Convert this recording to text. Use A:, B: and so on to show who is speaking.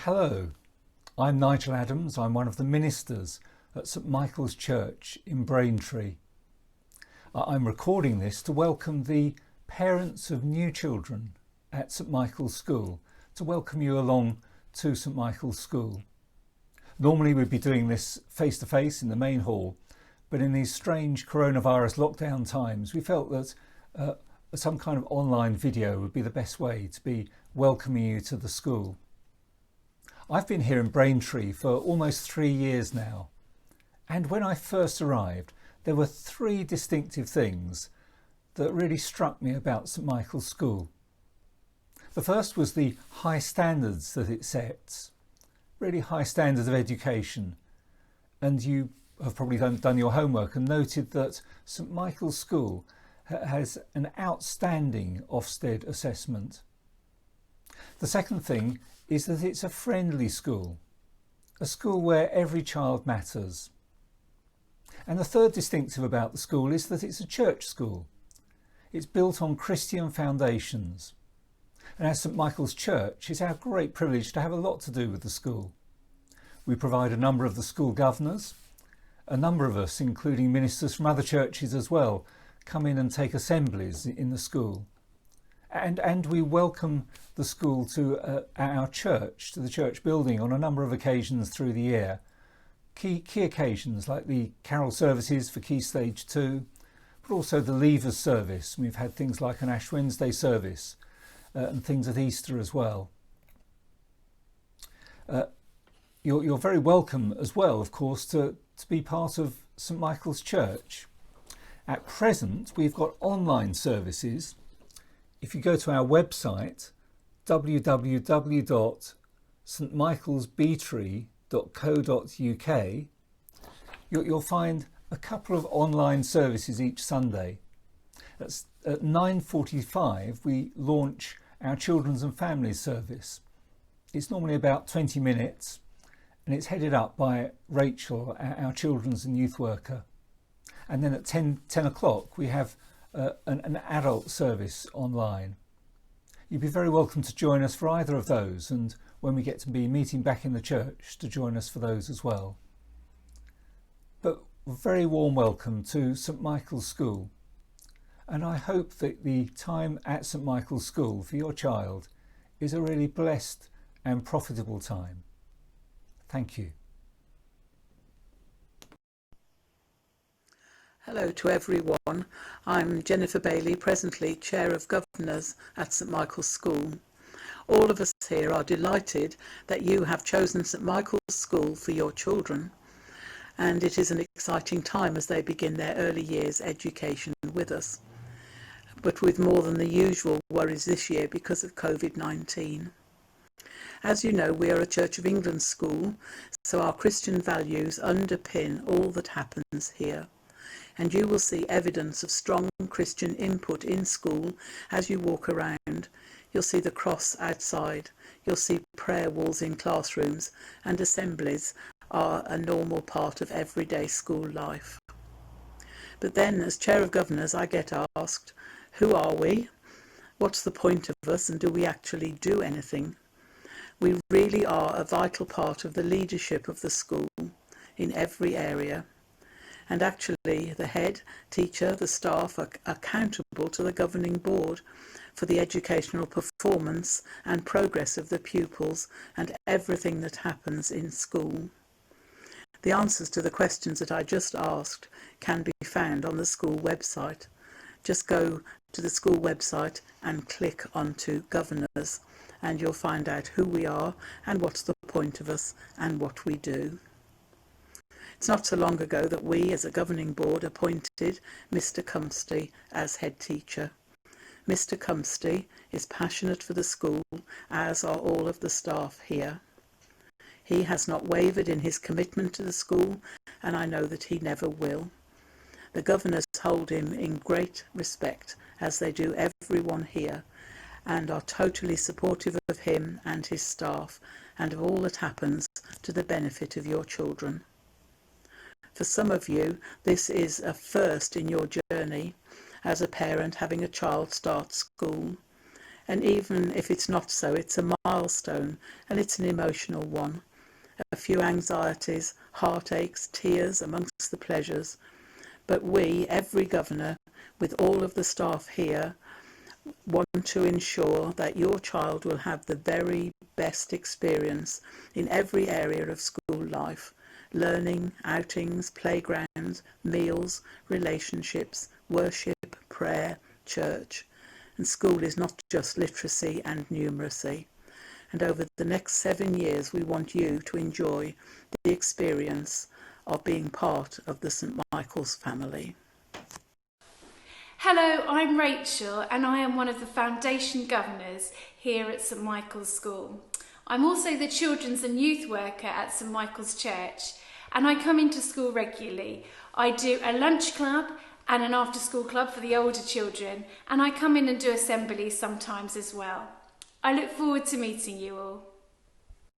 A: Hello, I'm Nigel Adams. I'm one of the ministers at St Michael's Church in Braintree. I'm recording this to welcome the parents of new children at St Michael's School, to welcome you along to St Michael's School. Normally we'd be doing this face to face in the main hall, but in these strange coronavirus lockdown times we felt that some kind of online video would be the best way to be welcoming you to the school. I've been here in Braintree for almost 3 years now, and when I first arrived there were 3 distinctive things that really struck me about St Michael's School. The first was the high standards that it sets, really high standards of education, and you have probably done your homework and noted that St Michael's School has an outstanding Ofsted assessment. The second thing is that it's a friendly school, a school where every child matters. And the third distinctive about the school is that it's a church school. It's built on Christian foundations. And as St Michael's Church, it's our great privilege to have a lot to do with the school. We provide a number of the school governors. A number of us, including ministers from other churches as well, come in and take assemblies in the school. And we welcome the school to our church, to the church building on a number of occasions through the year. Key occasions like the carol services for Key Stage 2, but also the Leavers service. We've had things like an Ash Wednesday service and things at Easter as well. You're very welcome as well, of course, to be part of St Michael's Church. At present, we've got online services. If you go to our website, www.stmichaelsbeatree.co.uk, you'll find a couple of online services each Sunday. At 9:45 we launch our Children's and Families service. It's normally about 20 minutes and it's headed up by Rachel, our children's and youth worker. And then at 10 o'clock we have an adult service online. You'd be very welcome to join us for either of those, and when we get to be meeting back in the church, to join us for those as well. But a very warm welcome to St Michael's School, and I hope that the time at St Michael's School for your child is a really blessed and profitable time. Thank you.
B: Hello to everyone. I'm Jennifer Bailey, presently Chair of Governors at St Michael's School. All of us here are delighted that you have chosen St Michael's School for your children, and it is an exciting time as they begin their early years education with us, but with more than the usual worries this year because of COVID-19. As you know, we are a Church of England school, so our Christian values underpin all that happens here. And you will see evidence of strong Christian input in school as you walk around. You'll see the cross outside, you'll see prayer walls in classrooms, and assemblies are a normal part of everyday school life. But then, as Chair of Governors, I get asked, who are we? What's the point of us, and do we actually do anything? We really are a vital part of the leadership of the school in every area. And actually the head, teacher, the staff are accountable to the governing board for the educational performance and progress of the pupils and everything that happens in school. The answers to the questions that I just asked can be found on the school website. Just go to the school website and click onto Governors, and you'll find out who we are and what's the point of us and what we do. It's not so long ago that we, as a governing board, appointed Mr. Cumsty as head teacher. Mr. Cumsty is passionate for the school, as are all of the staff here. He has not wavered in his commitment to the school, and I know that he never will. The governors hold him in great respect, as they do everyone here, and are totally supportive of him and his staff, and of all that happens to the benefit of your children. For some of you, this is a first in your journey as a parent having a child start school. And even if it's not so, it's a milestone and it's an emotional one. A few anxieties, heartaches, tears amongst the pleasures. But we, every governor, with all of the staff here, want to ensure that your child will have the very best experience in every area of school life. Learning, outings, playgrounds, meals, relationships, worship, prayer, church. And school is not just literacy and numeracy. And over the next 7 years, we want you to enjoy the experience of being part of the St Michael's family.
C: Hello, I'm Rachel and I am one of the foundation governors here at St Michael's School. I'm also the children's and youth worker at St Michael's Church and I come into school regularly. I do a lunch club and an after school club for the older children and I come in and do assemblies sometimes as well. I look forward to meeting you all.